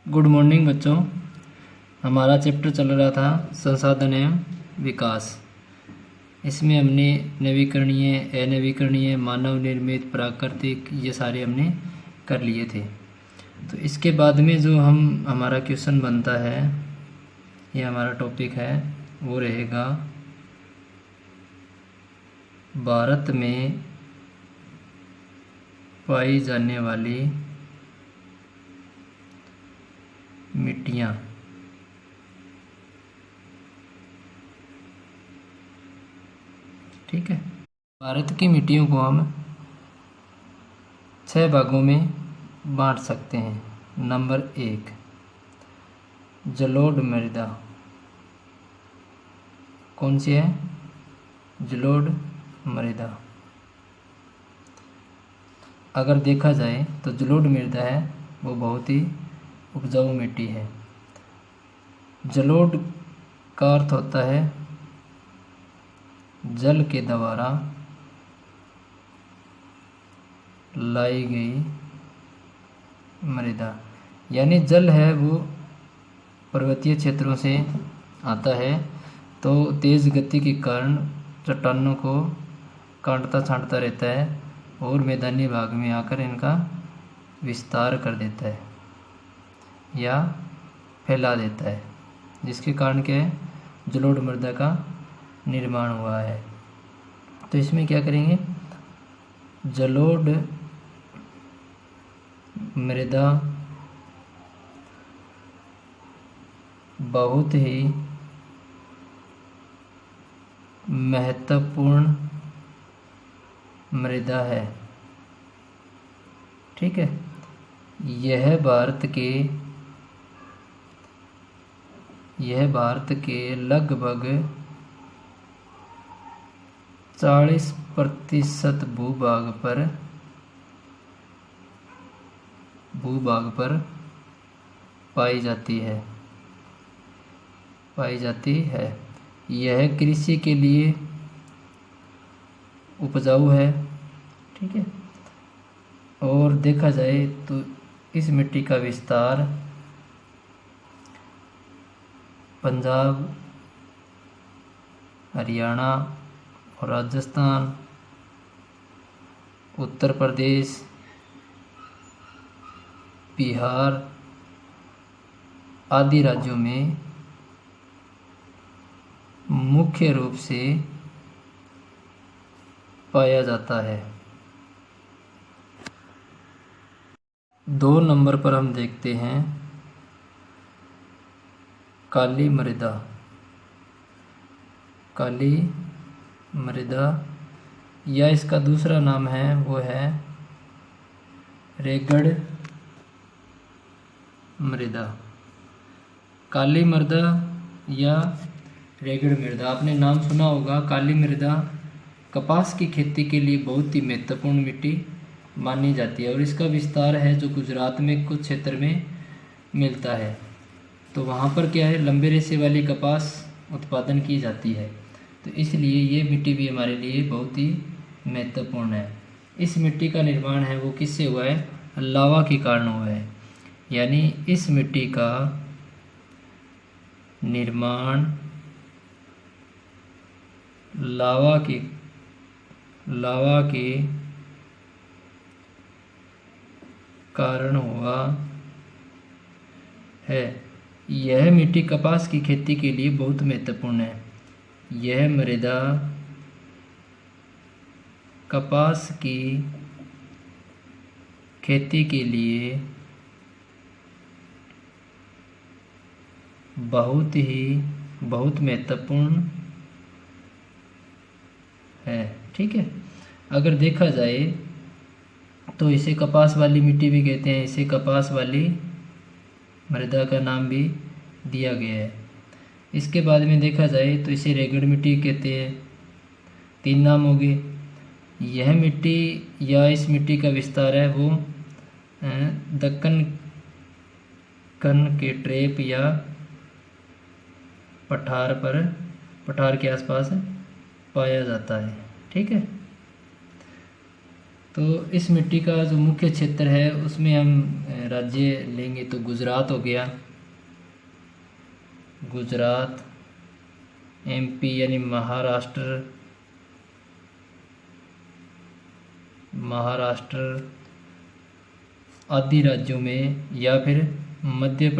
Good morning बच्चों। हमारा chapter चल रहा था संसाधन एवं विकास। इसमें हमने नवीकरणीय, अनवीकरणीय, मानव निर्मित, प्राकृतिक ये सारे हमने कर लिए थे। तो इसके बाद में जो हमारा क्वेश्चन बनता है, ये हमारा टॉपिक है, वो रहेगा भारत में पाई जाने वाली मिट्टियाँ। ठीक है, भारत की मिट्टियों को हम 6 भागों में बांट सकते हैं। नंबर 1, जलोढ़ मृदा। कौन सी है? जलोढ़ मृदा। अगर देखा जाए तो जलोढ़ मृदा है वो बहुत ही उपजाऊ मिट्टी है। जलोढ़ का अर्थ होता है जल के द्वारा लाई गई मृदा, यानी जल है वो पर्वतीय क्षेत्रों से आता है, तो तेज़ गति के कारण चट्टानों को काटता छांटता रहता है और मैदानी भाग में आकर इनका विस्तार कर देता है या फैला देता है, जिसके कारण क्या है, जलोढ़ मृदा का निर्माण हुआ है। तो इसमें क्या करेंगे, जलोढ़ मृदा बहुत ही महत्वपूर्ण मृदा है। ठीक है, यह भारत के लगभग 40% भूभाग पर पाई जाती है। यह कृषि के लिए उपजाऊ है। ठीक है, और देखा जाए तो इस मिट्टी का विस्तार पंजाब, हरियाणा और राजस्थान, उत्तर प्रदेश, बिहार आदि राज्यों में मुख्य रूप से पाया जाता है। 2 नंबर पर हम देखते हैं काली मृदा। काली मृदा या इसका दूसरा नाम है वो है रेगड़ मृदा। काली मृदा या रेगड़ मृदा, आपने नाम सुना होगा। काली मृदा कपास की खेती के लिए बहुत ही महत्वपूर्ण मिट्टी मानी जाती है और इसका विस्तार है जो गुजरात में कुछ क्षेत्र में मिलता है। तो वहाँ पर क्या है, लंबे रेशे वाली कपास उत्पादन की जाती है, तो इसलिए ये मिट्टी भी हमारे लिए बहुत ही महत्वपूर्ण है। इस मिट्टी का निर्माण है वो किससे हुआ है? लावा के कारण हुआ है। यानी इस मिट्टी का निर्माण लावा के कारण हुआ है। यह मिट्टी कपास की खेती के लिए बहुत महत्वपूर्ण है। यह मृदा कपास की खेती के लिए बहुत महत्वपूर्ण है। ठीक है, अगर देखा जाए तो इसे कपास वाली मिट्टी भी कहते हैं, इसे कपास वाली मृदा का नाम भी दिया गया है। इसके बाद में देखा जाए तो इसे रेगड़ मिट्टी कहते हैं। 3 नाम हो गए। यह मिट्टी या इस मिट्टी का विस्तार है वो दक्कन के ट्रेप या पठार के आसपास पाया जाता है। ठीक है, तो इस मिट्टी का जो मुख्य क्षेत्र है उसमें हम राज्य लेंगे तो गुजरात हो गया, गुजरात, एमपी यानी महाराष्ट्र, आदि राज्यों में, या फिर मध्य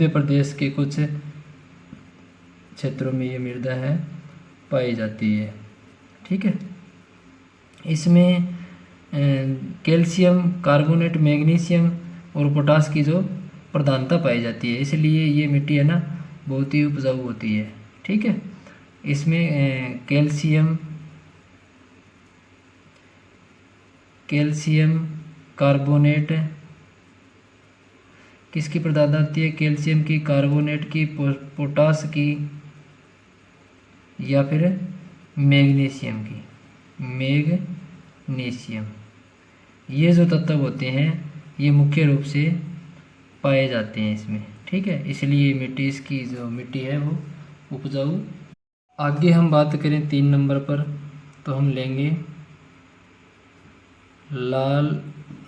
प्रदेश के कुछ क्षेत्रों में ये मृदा है पाई जाती है। ठीक है। इसमें कैल्शियम कार्बोनेट, मैग्नीशियम और पोटास की जो प्रधानता पाई जाती है, इसलिए ये मिट्टी है ना बहुत ही उपजाऊ होती है। ठीक है। इसमें कैल्शियम कार्बोनेट किसकी प्रधानता होती है? कैल्शियम की, कार्बोनेट की, पोटास की, या फिर मैग्नीशियम की। मैग्नीशियम, ये जो तत्व होते हैं ये मुख्य रूप से पाए जाते हैं इसमें। ठीक है। इसलिए मिट्टी, इसकी जो मिट्टी है वो उपजाऊ। आगे हम बात करें 3 नंबर पर, तो हम लेंगे लाल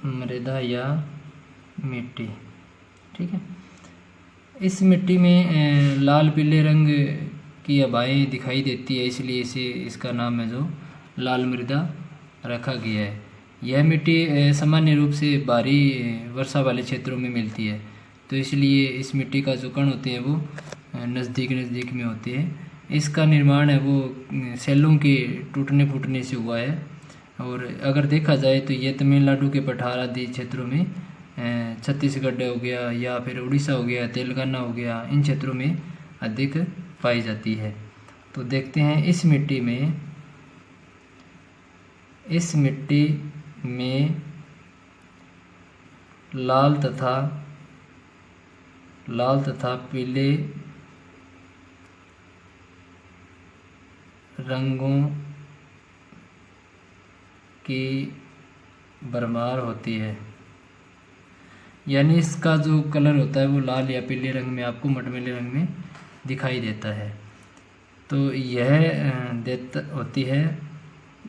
मृदा या मिट्टी। ठीक है। इस मिट्टी में लाल पीले रंग की हवाएं दिखाई देती है, इसलिए इसका नाम है जो लाल मृदा रखा गया है। यह मिट्टी सामान्य रूप से भारी वर्षा वाले क्षेत्रों में मिलती है, तो इसलिए इस मिट्टी का जो कण होते हैं वो नज़दीक में होते हैं। इसका निर्माण है वो सेलों के टूटने फूटने से हुआ है। और अगर देखा जाए तो ये तमिलनाडु के पठार आदि क्षेत्रों में, छत्तीसगढ़ हो गया या फिर उड़ीसा हो गया, तेलंगाना हो गया, इन क्षेत्रों में अधिक पाई जाती है। तो देखते हैं इस मिट्टी में लाल तथा पीले रंगों की भरमार होती है, यानी इसका जो कलर होता है वो लाल या पीले रंग में, आपको मटमैले रंग में दिखाई देता है। तो यह होती है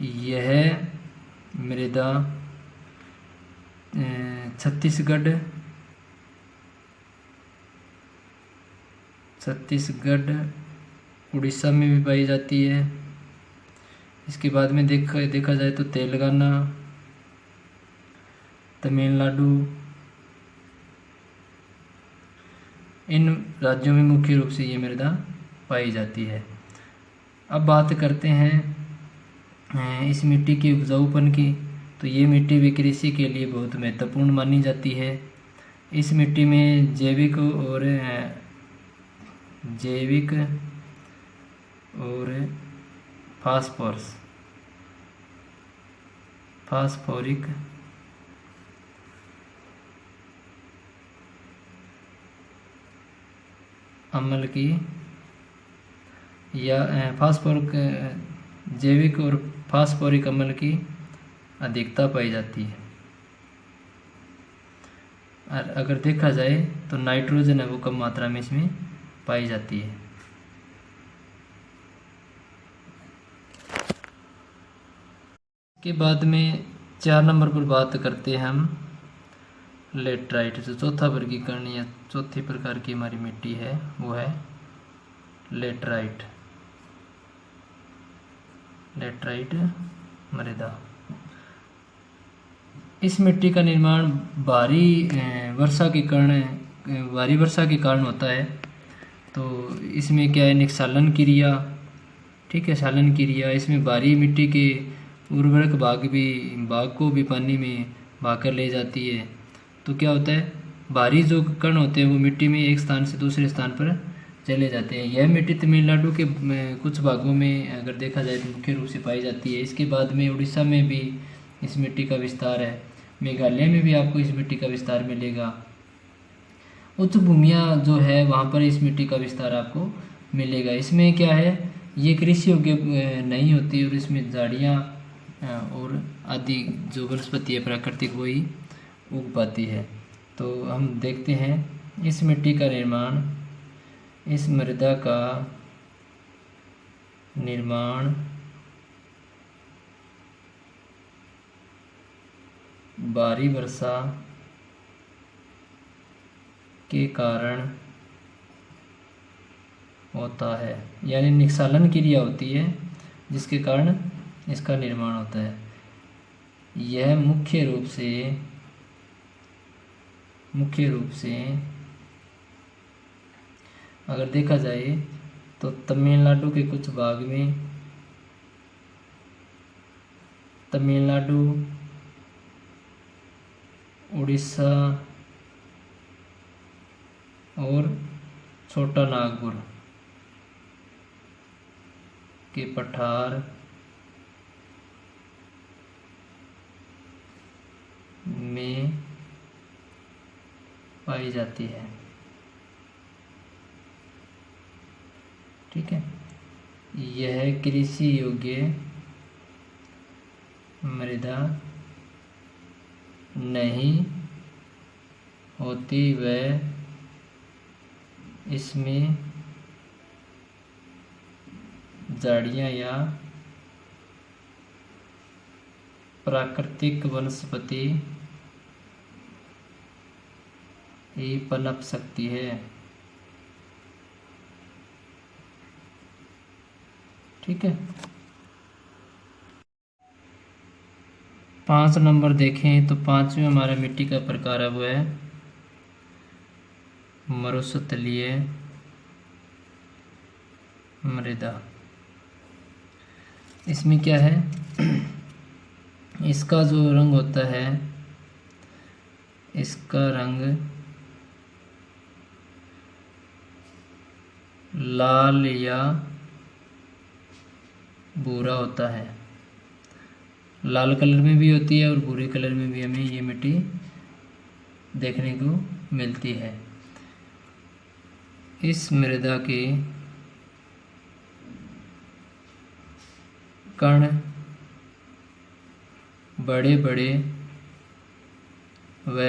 यह मृदा छत्तीसगढ़ उड़ीसा में भी पाई जाती है। इसके बाद में देखा जाए तो तेलंगाना, तमिलनाडु, इन राज्यों में मुख्य रूप से ये मृदा पाई जाती है। अब बात करते हैं इस मिट्टी के उपजाऊपन की। तो ये मिट्टी भी कृषि के लिए बहुत महत्वपूर्ण मानी जाती है। इस मिट्टी में जैविक और फास्फोरिक अम्ल की या जैविक और फास्फोरिक अम्ल की अधिकता पाई जाती है। और अगर देखा जाए तो नाइट्रोजन है वो कम मात्रा में इसमें पाई जाती है। के बाद में 4 नंबर पर बात करते हैं हम लेटराइट। जो चौथा वर्गीकरण या चौथी प्रकार की हमारी मिट्टी है वो है लेटराइट मृदा। इस मिट्टी का निर्माण भारी वर्षा के कारण होता है। तो इसमें क्या है, निक्षालन क्रिया, ठीक है, सालन क्रिया। इसमें भारी मिट्टी के उर्वरक भाग को भी पानी में बहाकर ले जाती है। तो क्या होता है, भारी जो कण होते हैं वो मिट्टी में एक स्थान से दूसरे स्थान पर चले जाते हैं। यह मिट्टी तमिलनाडु के कुछ भागों में अगर देखा जाए तो मुख्य रूप से पाई जाती है। इसके बाद में उड़ीसा में भी इस मिट्टी का विस्तार है। मेघालय में भी आपको इस मिट्टी का विस्तार मिलेगा। उच्च भूमियाँ जो है वहाँ पर इस मिट्टी का विस्तार आपको मिलेगा। इसमें क्या है, ये कृषि योग्य नहीं होती और इसमें झाड़ियाँ और आदि जो वनस्पति है प्राकृतिक वही उग पाती है। तो हम देखते हैं इस मिट्टी का निर्माण, इस मृदा का निर्माण भारी वर्षा के कारण होता है, यानी निस्खलन क्रिया होती है जिसके कारण इसका निर्माण होता है। यह मुख्य रूप से अगर देखा जाए तो तमिलनाडु के कुछ भाग में, तमिलनाडु, उड़ीसा और छोटा नागपुर के पठार में पाई जाती है। ठीक है, यह कृषि योग्य मृदा नहीं होती व इसमें झाड़ियाँ या प्राकृतिक वनस्पति ही पनप सकती है। ठीक है, 5 नंबर देखें तो 5वें हमारा मिट्टी का प्रकार है वो है मरुस्थलीय मृदा। इसमें क्या है, इसका जो रंग होता है, इसका रंग लाल या भूरा होता है। लाल कलर में भी होती है और भूरे कलर में भी हमें ये मिट्टी देखने को मिलती है। इस मृदा के कण बड़े बड़े व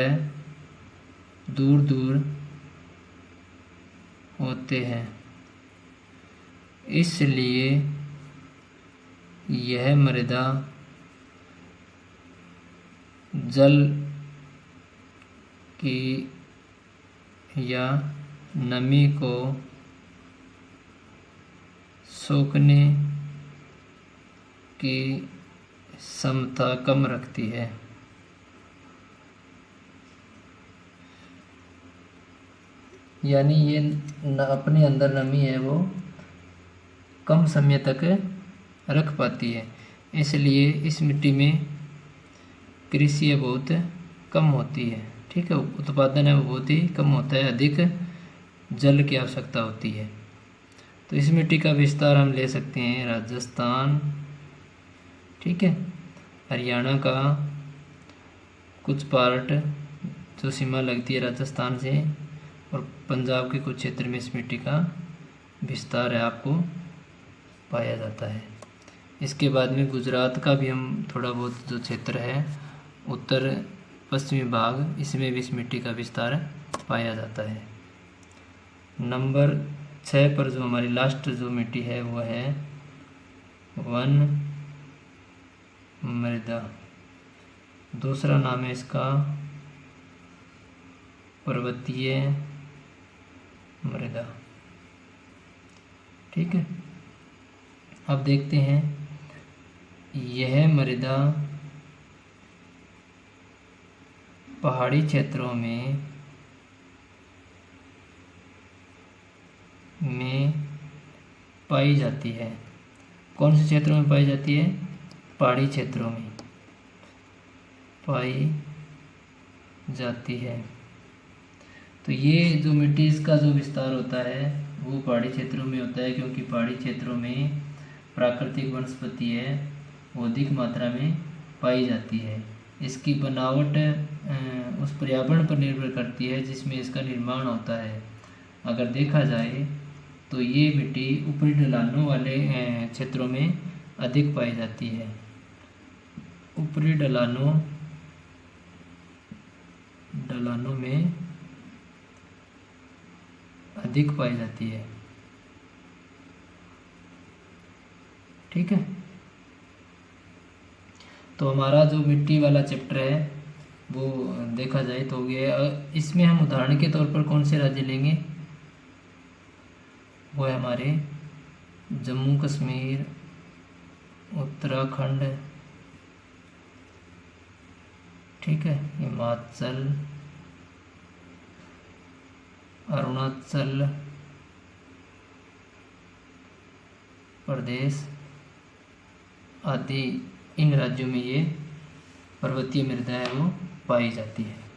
दूर दूर होते हैं, इसलिए यह मृदा जल की या नमी को सोखने की क्षमता कम रखती है। यानी ये अपने अंदर नमी है वो कम समय तक रख पाती है, इसलिए इस मिट्टी में कृषि बहुत कम होती है। ठीक है, उत्पादन है वो बहुत ही कम होता है, अधिक जल की आवश्यकता होती है। तो इस मिट्टी का विस्तार हम ले सकते हैं राजस्थान, ठीक है, हरियाणा का कुछ पार्ट जो सीमा लगती है राजस्थान से, और पंजाब के कुछ क्षेत्र में इस मिट्टी का विस्तार है आपको पाया जाता है। इसके बाद में गुजरात का भी हम थोड़ा बहुत जो क्षेत्र है उत्तर पश्चिमी भाग, इसमें भी इस मिट्टी का विस्तार पाया जाता है। नंबर 6 पर जो हमारी लास्ट जो मिट्टी है वो है वन मृदा। दूसरा नाम है इसका पर्वतीय मृदा। ठीक है, अब देखते हैं यह मृदा पहाड़ी क्षेत्रों में पाई जाती है। कौन से क्षेत्रों में पाई जाती है? पहाड़ी क्षेत्रों में पाई जाती है। तो ये जो मिट्टी इसका जो विस्तार होता है वो पहाड़ी क्षेत्रों में होता है, क्योंकि पहाड़ी क्षेत्रों में प्राकृतिक वनस्पति है वो अधिक मात्रा में पाई जाती है। इसकी बनावट उस पर्यावरण पर निर्भर करती है जिसमें इसका निर्माण होता है। अगर देखा जाए तो ये मिट्टी ऊपरी ढलानों वाले क्षेत्रों में अधिक पाई जाती है। ऊपरी ढलानों में अधिक पाई जाती है। ठीक है, तो हमारा जो मिट्टी वाला चैप्टर है वो देखा जाए तो ये इसमें हम उदाहरण के तौर पर कौन से राज्य लेंगे, वो है हमारे जम्मू कश्मीर, उत्तराखंड, ठीक है, हिमाचल, अरुणाचल प्रदेश आदि। इन राज्यों में ये पर्वतीय मृदा है वो पाई जाती है।